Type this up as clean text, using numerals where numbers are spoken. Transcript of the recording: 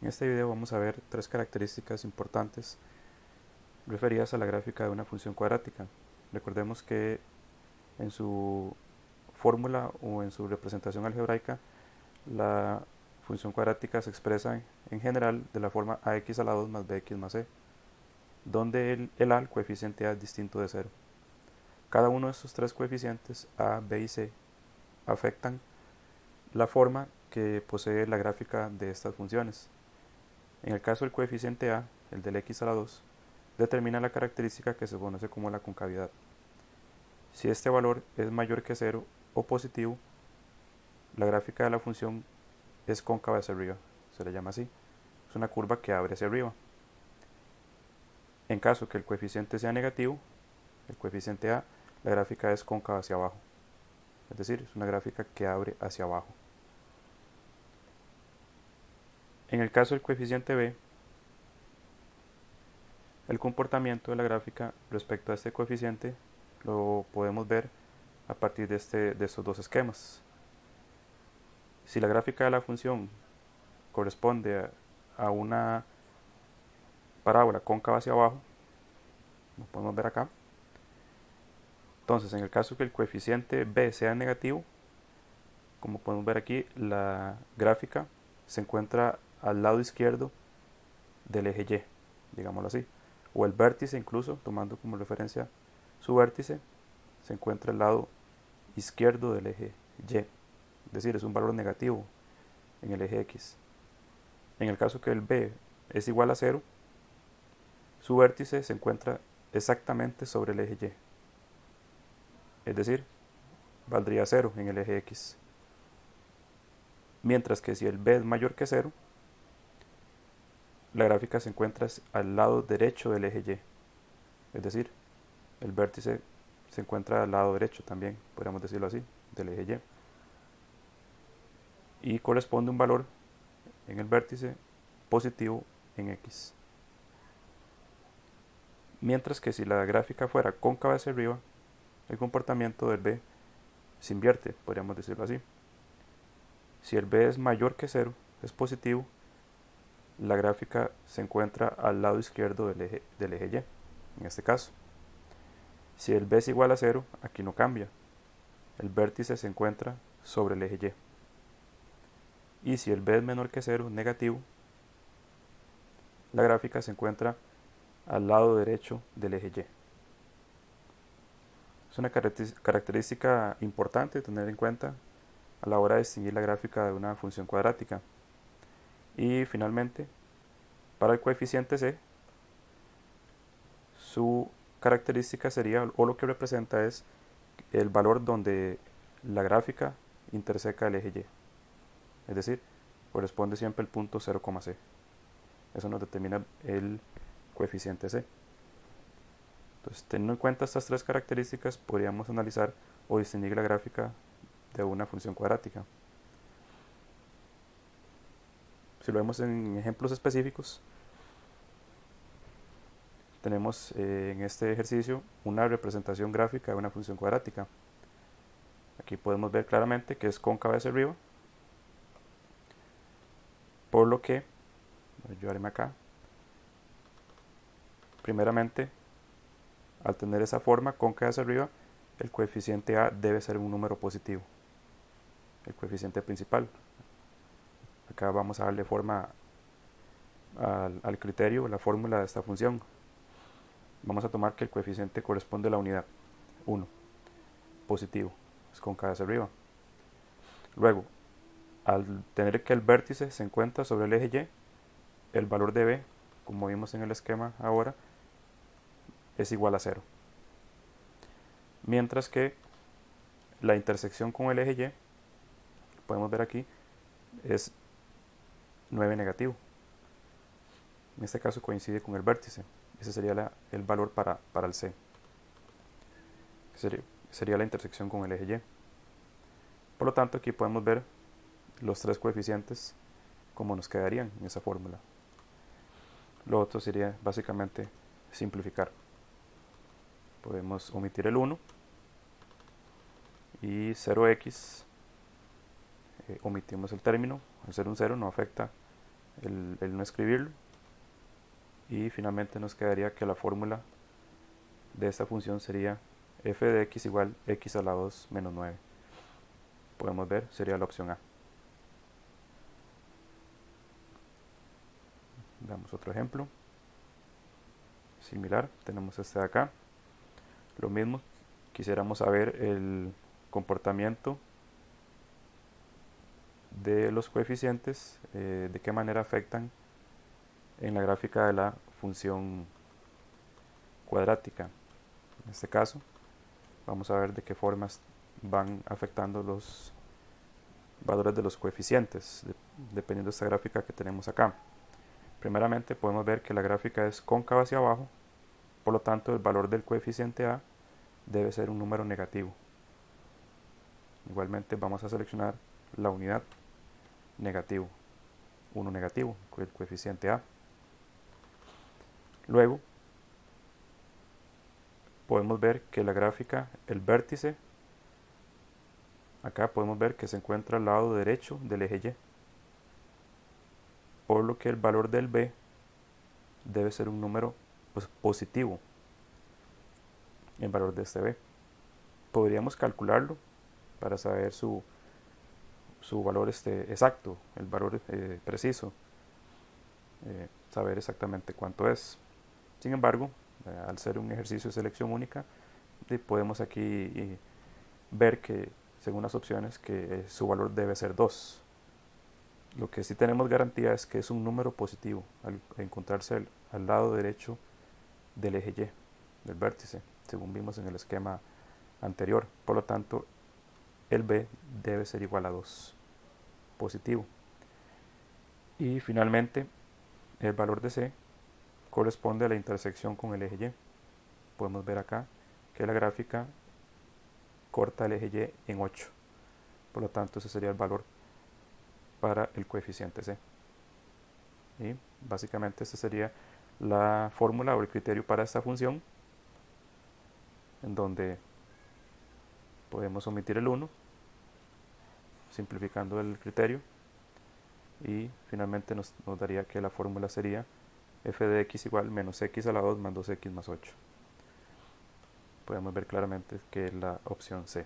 En este video vamos a ver tres características importantes referidas a la gráfica de una función cuadrática. Recordemos que en su fórmula o en su representación algebraica, la función cuadrática se expresa en general de la forma ax a la 2 más bx más c, donde el coeficiente a es distinto de 0. Cada uno de estos tres coeficientes, a, b y c, afectan la forma que posee la gráfica de estas funciones. En el caso del coeficiente a, el del x a la 2, determina la característica que se conoce como la concavidad. Si este valor es mayor que 0 o positivo, la gráfica de la función es cóncava hacia arriba, se le llama así. Es una curva que abre hacia arriba. En caso que el coeficiente sea negativo, el coeficiente a, la gráfica es cóncava hacia abajo. Es decir, es una gráfica que abre hacia abajo. En el caso del coeficiente b, el comportamiento de la gráfica respecto a este coeficiente lo podemos ver a partir de estos dos esquemas. Si la gráfica de la función corresponde a una parábola cóncava hacia abajo, lo podemos ver acá. Entonces, en el caso que el coeficiente b sea negativo, como podemos ver aquí, la gráfica se encuentra al lado izquierdo del eje y, digámoslo así. O el vértice, incluso, tomando como referencia su vértice, se encuentra al lado izquierdo del eje y. Es decir, es un valor negativo en el eje x. En el caso que el b es igual a 0, su vértice se encuentra exactamente sobre el eje y. Es decir, valdría 0 en el eje x. Mientras que si el b es mayor que 0, la gráfica se encuentra al lado derecho del eje y. Es decir, el vértice se encuentra al lado derecho también, podríamos decirlo así, del eje y. Y corresponde un valor en el vértice positivo en x. Mientras que si la gráfica fuera cóncava hacia arriba, el comportamiento del b se invierte, podríamos decirlo así. Si el b es mayor que 0, es positivo, la gráfica se encuentra al lado izquierdo del eje y, en este caso. Si el b es igual a 0, aquí no cambia. El vértice se encuentra sobre el eje y. Y si el b es menor que 0, negativo, la gráfica se encuentra al lado derecho del eje y. Es una característica importante tener en cuenta a la hora de distinguir la gráfica de una función cuadrática. Y finalmente, para el coeficiente c, su característica sería, o lo que representa es el valor donde la gráfica interseca el eje y. Es decir, corresponde siempre el punto 0,c. Eso nos determina el coeficiente c. Entonces, teniendo en cuenta estas tres características, podríamos analizar o distinguir la gráfica de una función cuadrática. Si lo vemos en ejemplos específicos, tenemos en este ejercicio una representación gráfica de una función cuadrática. Aquí podemos ver claramente que es cóncava hacia arriba, por lo que, voy a llevarme acá, primeramente, al tener esa forma cóncava hacia arriba, el coeficiente a debe ser un número positivo, el coeficiente principal. Acá vamos a darle forma al criterio, la fórmula de esta función. Vamos a tomar que el coeficiente corresponde a la unidad 1, positivo, es cóncava hacia arriba. Luego, al tener que el vértice se encuentra sobre el eje y, el valor de b, como vimos en el esquema ahora, es igual a 0. Mientras que la intersección con el eje y, podemos ver aquí, es 9 negativo. En este caso coincide con el vértice. Ese sería el valor para el c. Sería la intersección con el eje y. Por lo tanto, aquí podemos ver los tres coeficientes como nos quedarían en esa fórmula. Lo otro sería básicamente simplificar. Podemos omitir el 1 y 0x, omitimos el término. Al ser un 0 no afecta el no escribirlo, y finalmente nos quedaría que la fórmula de esta función sería f de x igual x a la 2 menos 9. Podemos ver, sería la opción A. Damos otro ejemplo similar, tenemos este de acá. Lo mismo, quisiéramos saber el comportamiento de los coeficientes, de qué manera afectan en la gráfica de la función cuadrática. En este caso, vamos a ver de qué formas van afectando los valores de los coeficientes, dependiendo de esta gráfica que tenemos acá. Primeramente podemos ver que la gráfica es cóncava hacia abajo, por lo tanto el valor del coeficiente A debe ser un número negativo. Igualmente vamos a seleccionar la unidad negativo, 1 negativo, el coeficiente A. Luego podemos ver que la gráfica, el vértice, acá podemos ver que se encuentra al lado derecho del eje Y, por lo que el valor del B debe ser un número positivo, el valor de este B. Podríamos calcularlo para saber su valor exacto, el valor preciso, saber exactamente cuánto es. Sin embargo, al ser un ejercicio de selección única, podemos aquí ver que según las opciones que su valor debe ser 2. Lo que sí tenemos garantía es que es un número positivo al encontrarse al lado derecho del eje Y, del vértice, según vimos en el esquema anterior. Por lo tanto, el B debe ser igual a 2, positivo. Y finalmente, el valor de C corresponde a la intersección con el eje Y. Podemos ver acá que la gráfica corta el eje Y en 8. Por lo tanto, ese sería el valor para el coeficiente C. Y básicamente esta sería la fórmula o el criterio para esta función, en donde podemos omitir el 1, simplificando el criterio, y finalmente nos daría que la fórmula sería f de x igual menos x a la 2 más 2x más 8. Podemos ver claramente que es la opción C.